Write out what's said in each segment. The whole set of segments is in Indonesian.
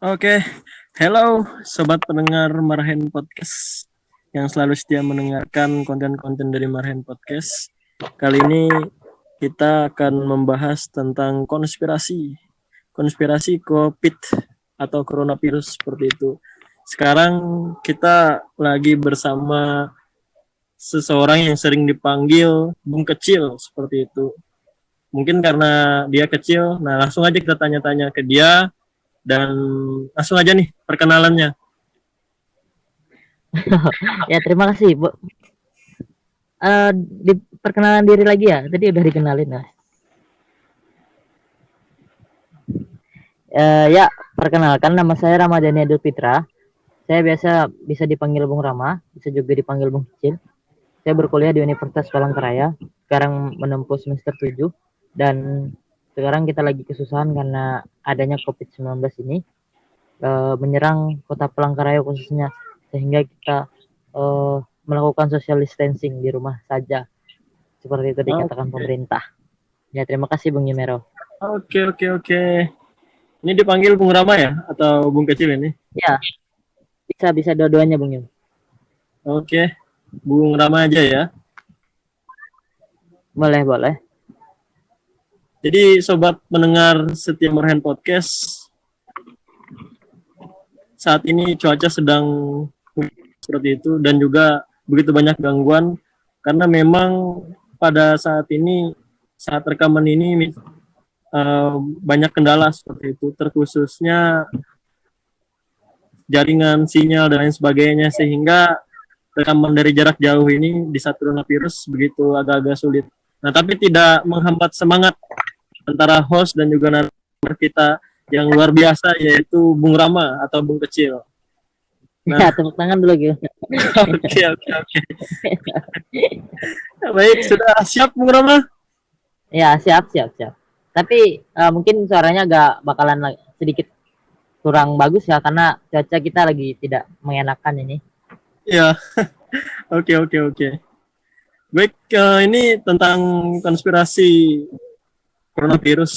Oke, hello sobat pendengar Marhen Podcast yang selalu setia mendengarkan konten-konten dari Marhen Podcast. Kali ini kita akan membahas tentang konspirasi COVID atau coronavirus seperti itu. Sekarang kita lagi bersama seseorang yang sering dipanggil Bung Kecil seperti itu. Mungkin karena dia kecil, nah langsung aja kita tanya-tanya ke dia. Dan langsung aja nih perkenalannya. Ya, terima kasih, Bu. Di perkenalan diri lagi ya. Tadi udah dikenalin lah. Ya, perkenalkan nama saya Ramadhani Adil Fitra. Saya biasa bisa dipanggil Bung Rama, bisa juga dipanggil Bung Kecil. Saya berkuliah di Universitas Palangkaraya. Sekarang menempuh semester 7 dan sekarang kita lagi kesusahan karena adanya COVID-19 ini menyerang kota Palangkaraya khususnya, sehingga kita melakukan social distancing di rumah saja seperti itu dikatakan pemerintah. Ya, terima kasih Bung Yumero. Oke. Ini dipanggil Bung Rama ya atau Bung Kecil ini? Ya, bisa dua-duanya Bung Yum. Oke, Bung Rama aja ya. Boleh. Jadi sobat mendengar setia Marhen Podcast, saat ini cuaca sedang seperti itu dan juga begitu banyak gangguan karena memang pada saat ini, saat rekaman ini banyak kendala seperti itu, terkhususnya jaringan sinyal dan lain sebagainya, sehingga rekaman dari jarak jauh ini di saat coronavirus begitu agak-agak sulit. Nah, tapi tidak menghambat semangat antara host dan juga narasumber kita yang luar biasa, yaitu Bung Rama atau Bung Kecil. Nah, ya, tepuk tangan dulu gitu. Oke. Baik, sudah siap Bung Rama? Ya, siap. Tapi mungkin suaranya agak bakalan sedikit kurang bagus ya, karena cuaca kita lagi tidak mengenakan ini. Ya, oke. Baik, ini tentang konspirasi coronavirus.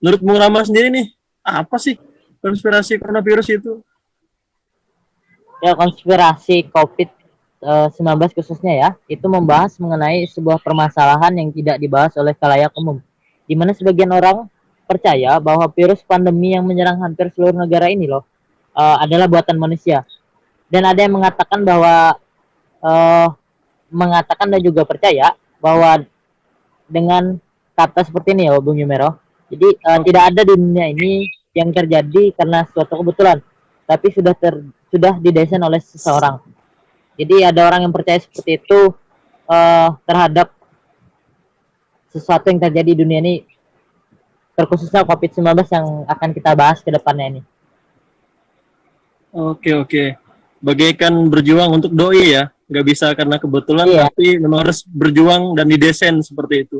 Menurut Bung Rama sendiri nih, apa sih konspirasi coronavirus itu? Ya, konspirasi COVID-19 khususnya ya, itu membahas mengenai sebuah permasalahan yang tidak dibahas oleh khalayak umum, di mana sebagian orang percaya bahwa virus pandemi yang menyerang hampir seluruh negara ini adalah buatan manusia. Dan ada yang mengatakan bahwa mengatakan dan juga percaya bahwa dengan kata seperti ini ya Bung Yumero. Jadi tidak ada di dunia ini yang terjadi karena suatu kebetulan, tapi sudah didesain oleh seseorang. Jadi ada orang yang percaya seperti itu terhadap sesuatu yang terjadi di dunia ini, terkhususnya COVID-19 yang akan kita bahas ke depannya ini. Oke. Bagaikan berjuang untuk doi ya, nggak bisa karena kebetulan, iya. Tapi memang harus berjuang dan didesain seperti itu.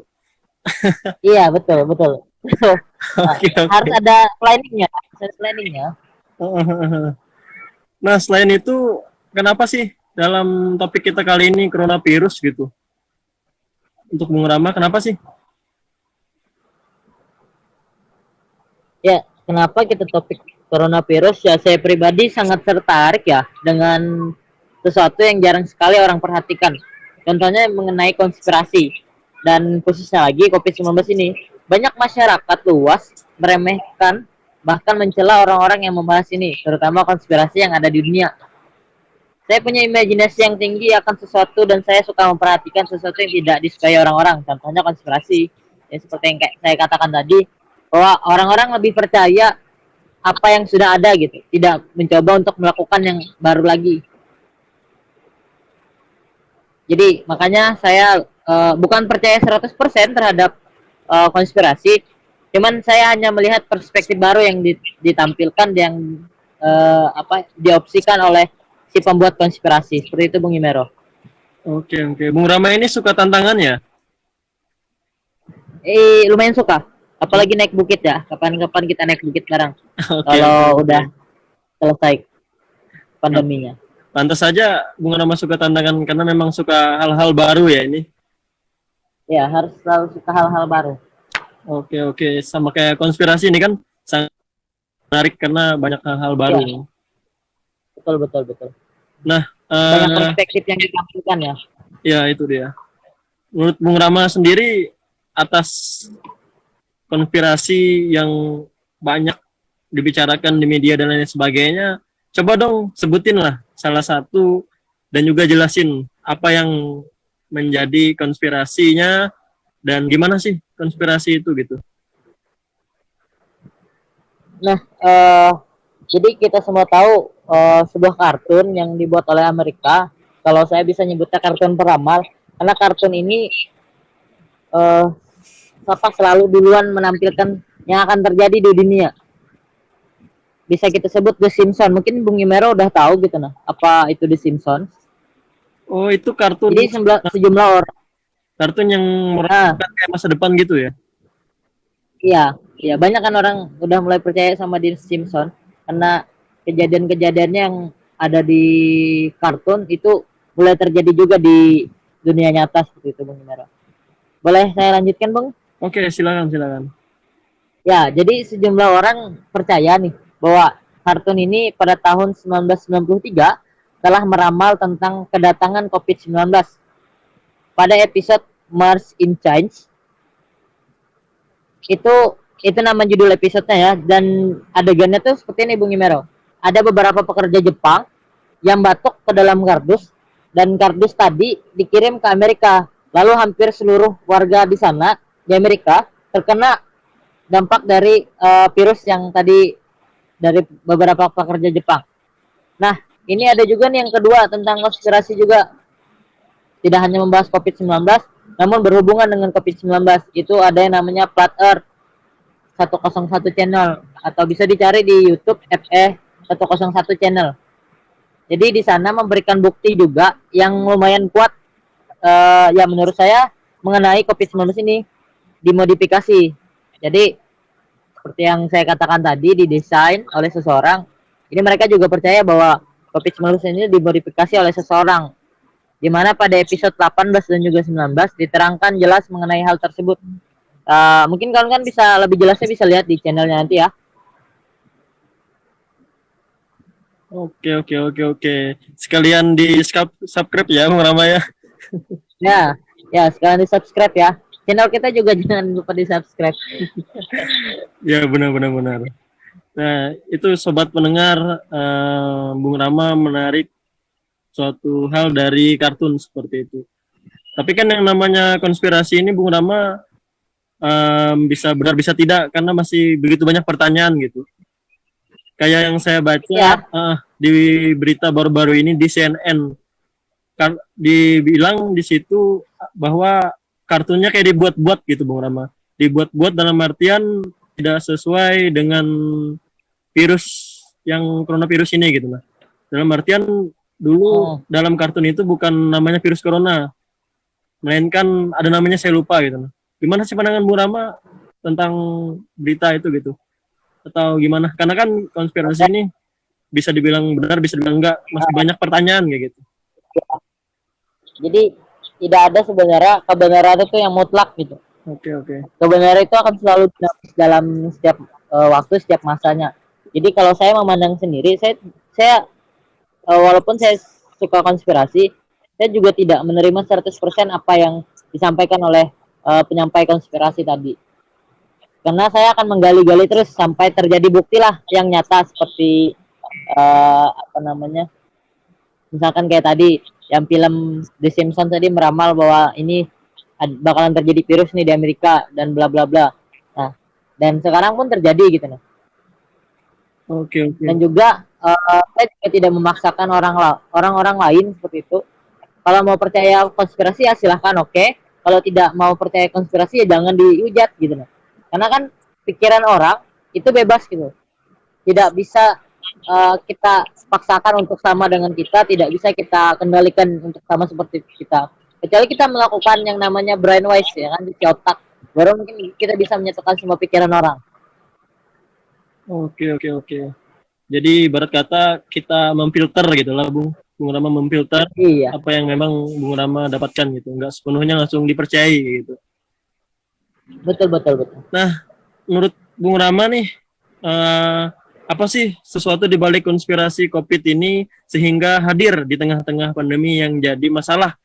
Iya, betul. Okay. Harus ada planningnya. Nah, selain itu, kenapa sih dalam topik kita kali ini coronavirus gitu? Untuk Bung Rama, kenapa sih? Ya, kenapa kita topik coronavirus? Ya, saya pribadi sangat tertarik ya dengan sesuatu yang jarang sekali orang perhatikan. Contohnya mengenai konspirasi. Dan khususnya lagi COVID-19 ini, banyak masyarakat luas meremehkan, bahkan mencela orang-orang yang membahas ini, terutama konspirasi yang ada di dunia. Saya punya imajinasi yang tinggi akan sesuatu dan saya suka memperhatikan sesuatu yang tidak disukai orang-orang. Contohnya konspirasi. Ya, seperti yang saya katakan tadi, bahwa orang-orang lebih percaya apa yang sudah ada gitu, tidak mencoba untuk melakukan yang baru lagi. Jadi makanya saya bukan percaya 100% terhadap konspirasi, cuman saya hanya melihat perspektif baru yang ditampilkan, yang diopsikan oleh si pembuat konspirasi. Seperti itu Bung Yumero. Oke. Bung Rama ini suka tantangannya? Lumayan suka. Apalagi naik bukit ya. Kapan-kapan kita naik bukit bareng. Kalau udah selesai pandeminya. Pantas saja Bung Rama suka tantangan karena memang suka hal-hal baru ya ini. Ya, harus selalu suka hal-hal baru. Oke. Sama kayak konspirasi ini kan sangat menarik karena banyak hal-hal baru. Ya. Betul betul betul. Nah, Banyak perspektif yang ditampilkan ya. ya itu dia. Menurut Bung Rama sendiri atas konspirasi yang banyak dibicarakan di media dan lain sebagainya, coba dong sebutin lah salah satu dan juga jelasin apa yang menjadi konspirasinya dan gimana sih konspirasi itu gitu. Nah, jadi kita semua tahu sebuah kartun yang dibuat oleh Amerika. Kalau saya bisa nyebutnya kartun peramal, karena kartun ini selalu duluan menampilkan yang akan terjadi di dunia. Bisa kita sebut The Simpsons. Mungkin Bung Imero udah tahu gitu nah, apa itu The Simpsons. Oh, itu kartun. Jadi sejumlah orang. Kartun yang merupakan kayak masa depan gitu ya? Iya, banyak kan orang udah mulai percaya sama The Simpsons karena kejadian-kejadiannya yang ada di kartun itu mulai terjadi juga di dunia nyata seperti itu, Bung Imero. Boleh saya lanjutkan, Bung? Oke, silakan. Ya, jadi sejumlah orang percaya nih bahwa kartun ini pada tahun 1993 telah meramal tentang kedatangan COVID-19. Pada episode Mars in Change, itu nama judul episodenya ya, dan adegannya tuh seperti ini Bung Imero. Ada beberapa pekerja Jepang yang batuk ke dalam kardus, dan kardus tadi dikirim ke Amerika. Lalu hampir seluruh warga di sana di Amerika terkena dampak dari virus yang tadi dari beberapa pekerja Jepang. Nah, ini ada juga nih yang kedua tentang konspirasi juga. Tidak hanya membahas COVID-19, namun berhubungan dengan COVID-19. Itu ada yang namanya Flat Earth 101 channel, atau bisa dicari di YouTube FE 101 channel. Jadi di sana memberikan bukti juga yang lumayan kuat ya menurut saya mengenai COVID-19 ini dimodifikasi. Jadi seperti yang saya katakan tadi, didesain oleh seseorang. Ini mereka juga percaya bahwa COVID-19 ini dimodifikasi oleh seseorang, di mana pada episode 18 dan juga 19 diterangkan jelas mengenai hal tersebut. Mungkin kalian kan bisa lebih jelasnya bisa lihat di channelnya nanti ya. Oke. Sekalian di subscribe ya, Bung Rama ya. Ya, sekalian di subscribe ya. Channel kita juga jangan lupa di subscribe. Ya, benar. Nah, itu sobat pendengar, Bung Rama menarik suatu hal dari kartun seperti itu. Tapi kan yang namanya konspirasi ini Bung Rama bisa benar bisa tidak karena masih begitu banyak pertanyaan gitu. Kayak yang saya baca di berita baru-baru ini di CNN, dibilang di situ bahwa kartunnya kayak dibuat-buat gitu Bung Rama. Dibuat-buat dalam artian tidak sesuai dengan virus yang coronavirus ini gitu nah. Dalam artian dulu dalam kartun itu bukan namanya virus corona, melainkan ada namanya saya lupa gitu nah. Gimana sih pandangan Bung Rama tentang berita itu gitu? Atau gimana? Karena kan konspirasi ini bisa dibilang benar, bisa dibilang enggak, masih banyak pertanyaan kayak gitu. Jadi tidak ada sebenarnya kebenaran itu yang mutlak gitu. Oke. Kebenaran itu akan selalu dalam setiap waktu, setiap masanya. Jadi kalau saya memandang sendiri, saya walaupun saya suka konspirasi, saya juga tidak menerima 100% apa yang disampaikan oleh penyampai konspirasi tadi. Karena saya akan menggali-gali terus sampai terjadi bukti lah yang nyata seperti misalkan kayak tadi yang film The Simpsons tadi meramal bahwa ini bakalan terjadi virus nih di Amerika dan bla bla bla. Nah, dan sekarang pun terjadi gitu nih. Oke. Dan juga saya juga tidak memaksakan orang-orang lain seperti itu. Kalau mau percaya konspirasi ya silahkan, oke. Kalau tidak mau percaya konspirasi ya jangan dihujat gitu nih. Karena kan pikiran orang itu bebas gitu. Tidak bisa kita paksakan untuk sama dengan kita, tidak bisa kita kendalikan untuk sama seperti kita. Kecuali kita melakukan yang namanya brainwash ya kan, di otak. Baru mungkin kita bisa menyatukan semua pikiran orang. Oke. Jadi ibarat kata kita memfilter gitu lah Bung Rama memfilter apa yang memang Bung Rama dapatkan gitu, nggak sepenuhnya langsung dipercayai gitu. Betul. Nah, menurut Bung Rama nih, Apa sih sesuatu di balik konspirasi COVID ini sehingga hadir di tengah-tengah pandemi yang jadi masalah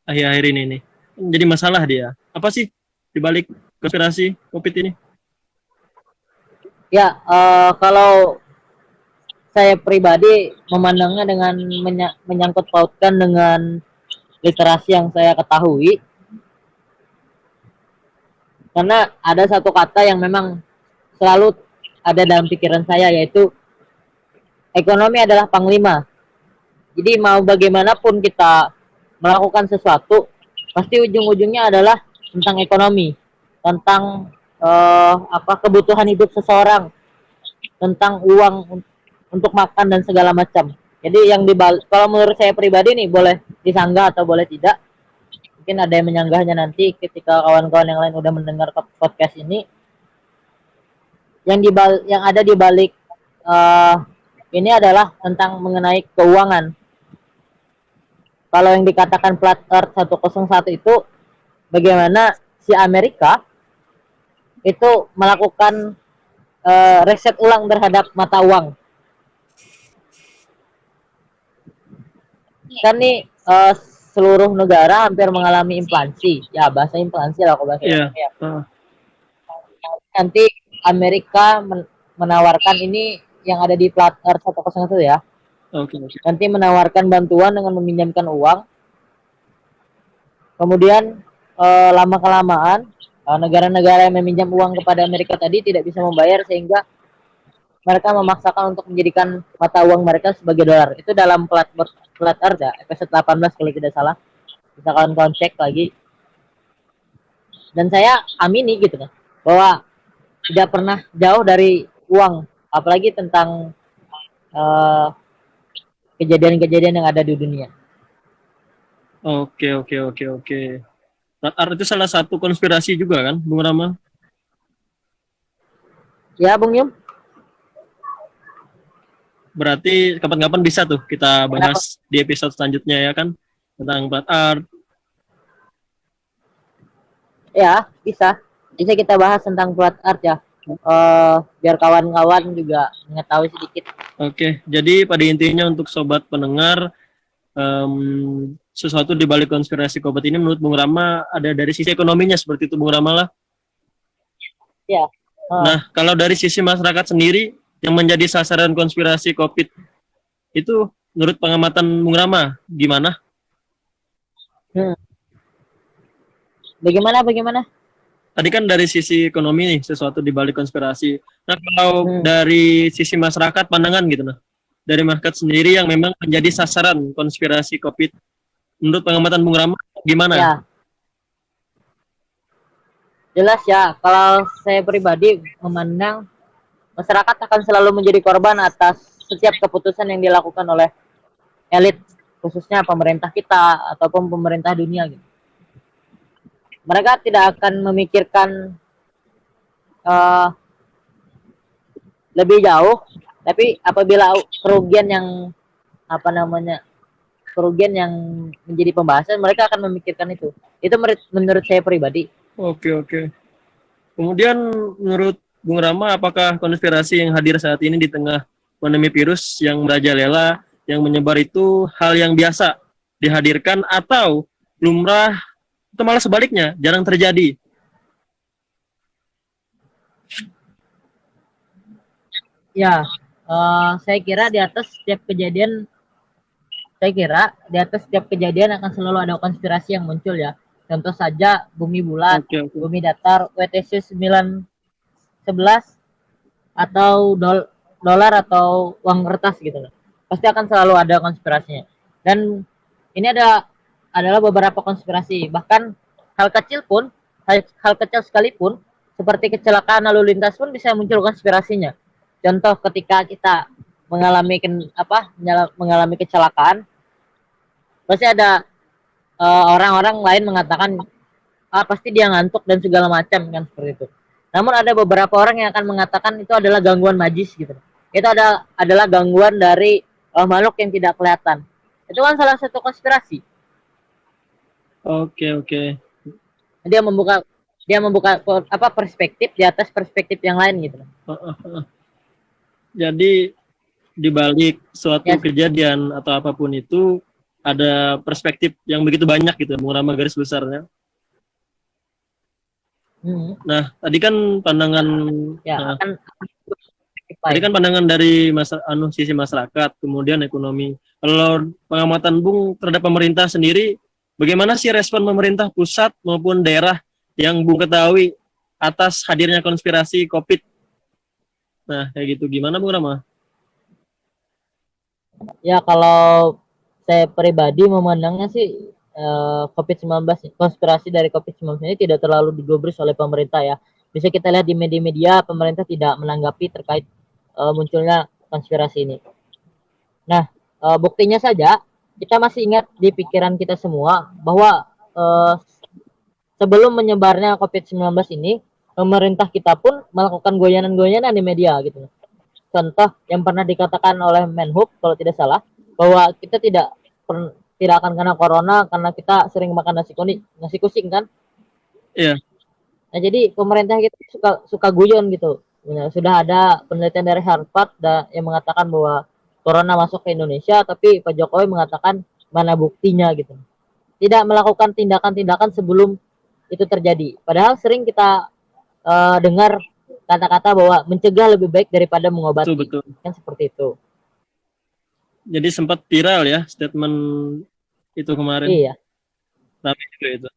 akhir-akhir ini nih? Jadi masalah dia. Apa sih di balik konspirasi COVID ini? Ya, kalau saya pribadi memandangnya dengan menyangkut pautkan dengan literasi yang saya ketahui, karena ada satu kata yang memang selalu ada dalam pikiran saya, yaitu ekonomi adalah panglima. Jadi mau bagaimanapun kita melakukan sesuatu, pasti ujung-ujungnya adalah tentang ekonomi, tentang kebutuhan hidup seseorang, tentang uang untuk makan dan segala macam. Jadi yang kalau menurut saya pribadi nih, boleh disanggah atau boleh tidak, mungkin ada yang menyanggahnya nanti ketika kawan-kawan yang lain udah mendengar podcast ini. Yang ada di balik ini adalah tentang mengenai keuangan. Kalau yang dikatakan Flat Earth 101 itu, bagaimana si Amerika itu melakukan riset ulang terhadap mata uang. Kan nih seluruh negara hampir mengalami inflasi. Ya, bahasa inflasi lah kalau bahasa Iya. Nanti Amerika menawarkan ini yang ada di Flat Earth 101 ya. Oke. Nanti menawarkan bantuan dengan meminjamkan uang. Kemudian lama-kelamaan negara-negara yang meminjam uang kepada Amerika tadi tidak bisa membayar, sehingga mereka memaksakan untuk menjadikan mata uang mereka sebagai dolar. Itu dalam Flat Earth ya, episode 18 kalau tidak salah. Bisa kawan-kawan cek lagi. Dan saya amini gitu kan, bahwa tidak pernah jauh dari uang, apalagi tentang kejadian-kejadian yang ada di dunia. Oke. Flat Earth itu salah satu konspirasi juga kan, Bung Rama? Ya, Bung Yum. Berarti kapan-kapan bisa tuh kita bahas di episode selanjutnya ya kan, tentang Flat Earth. Ya, bisa kita bahas tentang Flat Earth ya. Biar kawan-kawan juga mengetahui sedikit. Oke, jadi pada intinya untuk sobat pendengar, sesuatu di balik konspirasi COVID ini menurut Bung Rama ada dari sisi ekonominya seperti itu, Bung Rama lah. Ya. Nah, kalau dari sisi masyarakat sendiri yang menjadi sasaran konspirasi COVID itu menurut pengamatan Bung Rama gimana? Bagaimana? Tadi kan dari sisi ekonomi nih, sesuatu di balik konspirasi. Nah, kalau dari sisi masyarakat pandangan gitu nah. Dari masyarakat sendiri yang memang menjadi sasaran konspirasi COVID, menurut pengamatan Bung Rama gimana? Ya. Jelas ya, kalau saya pribadi memandang masyarakat akan selalu menjadi korban atas setiap keputusan yang dilakukan oleh elit, khususnya pemerintah kita ataupun pemerintah dunia gitu. Mereka tidak akan memikirkan lebih jauh, tapi apabila kerugian yang kerugian yang menjadi pembahasan, mereka akan memikirkan itu. Itu menurut saya pribadi. Oke. Kemudian menurut Bung Rama, apakah konspirasi yang hadir saat ini di tengah pandemi virus yang merajalela, yang menyebar itu hal yang biasa dihadirkan atau lumrah atau malah sebaliknya jarang terjadi? Ya, saya kira di atas setiap kejadian akan selalu ada konspirasi yang muncul ya. Contoh saja bumi bulat, bumi datar, WTC 911 atau dolar atau uang kertas gitu loh. Pasti akan selalu ada konspirasinya. Dan ini adalah beberapa konspirasi. Bahkan hal kecil sekalipun seperti kecelakaan lalu lintas pun bisa muncul konspirasinya. Contoh ketika kita mengalami kecelakaan, pasti ada orang-orang lain mengatakan pasti dia ngantuk dan segala macam kan, seperti itu. Namun ada beberapa orang yang akan mengatakan itu adalah gangguan magis gitu. Itu adalah gangguan dari makhluk yang tidak kelihatan. Itu kan salah satu konspirasi. Oke. Dia membuka perspektif di atas perspektif yang lain gitu. Jadi di balik suatu Ya, kejadian atau apapun itu ada perspektif yang begitu banyak gitu, Bung Rama, garis besarnya. hmm, Nah, tadi kan pandangan ya nah, akan tadi lain. kan pandangan dari sisi masyarakat, kemudian ekonomi. Kalau pengamatan Bung terhadap pemerintah sendiri, bagaimana sih respon pemerintah pusat maupun daerah yang Bung ketahui atas hadirnya konspirasi COVID? Nah, kayak gitu. Gimana Bung Rama? Ya kalau saya pribadi memandangnya sih COVID-19, konspirasi dari COVID-19 ini tidak terlalu digubris oleh pemerintah ya. Bisa kita lihat di media-media pemerintah tidak menanggapi terkait munculnya konspirasi ini. Nah, buktinya saja kita masih ingat di pikiran kita semua bahwa eh, sebelum menyebarnya COVID-19 ini, pemerintah kita pun melakukan goyanan-goyanan di media gitu. Contoh yang pernah dikatakan oleh Menhub kalau tidak salah bahwa kita tidak akan kena corona karena kita sering makan nasi kucing kan. Iya, Nah, jadi pemerintah kita suka suka guyon gitu. Ya, sudah ada penelitian dari Harvard yang mengatakan bahwa corona masuk ke Indonesia, tapi Pak Jokowi mengatakan mana buktinya gitu. Tidak melakukan tindakan-tindakan sebelum itu terjadi. Padahal sering kita dengar kata-kata bahwa mencegah lebih baik daripada betul mengobati. betul. Kan seperti itu. Jadi sempat viral ya statement itu kemarin. Iya. Tapi juga itu.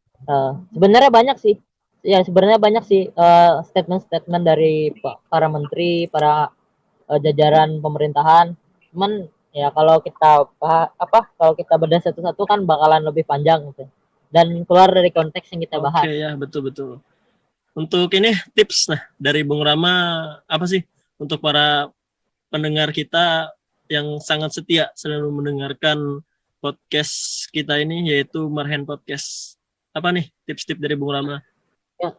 Sebenarnya banyak sih. Ya, sebenarnya banyak sih statement-statement dari para menteri, para jajaran pemerintahan. Cuman ya kalau kita kalau kita bedah satu-satu kan bakalan lebih panjang gitu. Dan keluar dari konteks yang kita Oke bahas. ya, betul betul. Untuk ini tips nah dari Bung Rama apa sih untuk para pendengar kita yang sangat setia selalu mendengarkan podcast kita ini yaitu Marhen Podcast. Apa nih tips-tips dari Bung Rama? Ya,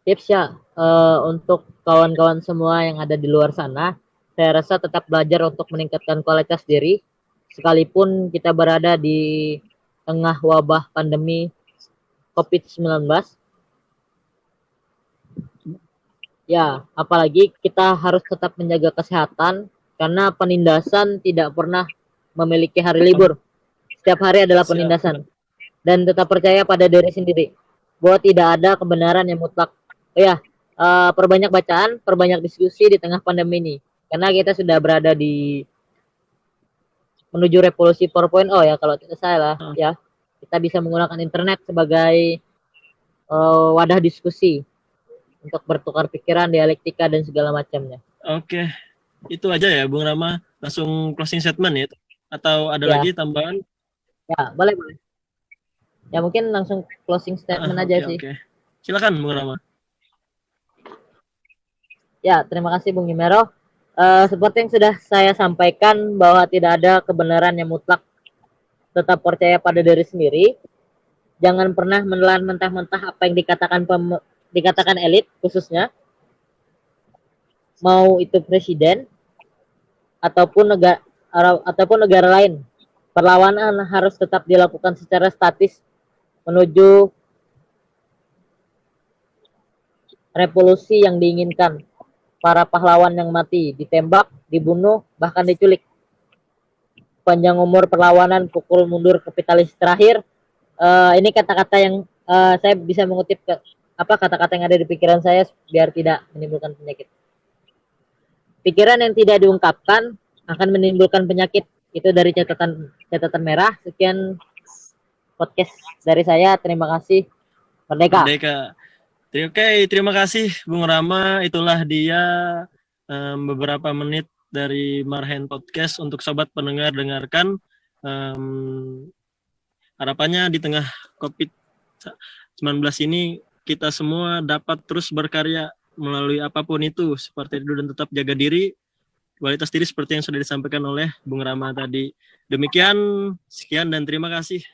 tips ya untuk kawan-kawan semua yang ada di luar sana, saya rasa tetap belajar untuk meningkatkan kualitas diri sekalipun kita berada di tengah wabah pandemi COVID-19. Ya, apalagi kita harus tetap menjaga kesehatan karena penindasan tidak pernah memiliki hari libur. Setiap hari adalah Siap. penindasan. Dan tetap percaya pada diri sendiri bahwa tidak ada kebenaran yang mutlak. Oh ya, perbanyak bacaan, perbanyak diskusi di tengah pandemi ini. Karena kita sudah berada di menuju revolusi 4.0 ya kalau tidak salah ya. Kita bisa menggunakan internet sebagai wadah diskusi untuk bertukar pikiran, dialektika dan segala macamnya. Oke, itu aja ya Bung Rama. Langsung closing statement ya? Atau ada Ya, lagi tambahan? ya boleh boleh. Ya mungkin langsung closing statement aja Oke sih. oke. Silakan Bung Rama. Ya, terima kasih Bung Gimero. Seperti yang sudah saya sampaikan bahwa tidak ada kebenaran yang mutlak. Tetap percaya pada diri sendiri. Jangan pernah menelan mentah-mentah apa yang dikatakan elit khususnya. Mau itu presiden ataupun negara lain. Perlawanan harus tetap dilakukan secara statis menuju revolusi yang diinginkan. Para pahlawan yang mati, ditembak, dibunuh, bahkan diculik. Panjang umur perlawanan, pukul mundur kapitalis terakhir. Ini kata-kata yang saya bisa mengutip kata-kata yang ada di pikiran saya biar tidak menimbulkan penyakit. Pikiran yang tidak diungkapkan akan menimbulkan penyakit. Itu dari catatan merah. Sekian podcast dari saya. Terima kasih. Merdeka. Merdeka. Oke, terima kasih Bung Rama. Itulah dia beberapa menit dari Marhen Podcast untuk sobat pendengar dengarkan. Harapannya di tengah COVID-19 ini kita semua dapat terus berkarya melalui apapun itu seperti itu dan tetap jaga diri, kualitas diri seperti yang sudah disampaikan oleh Bung Rama tadi. Demikian, sekian dan terima kasih.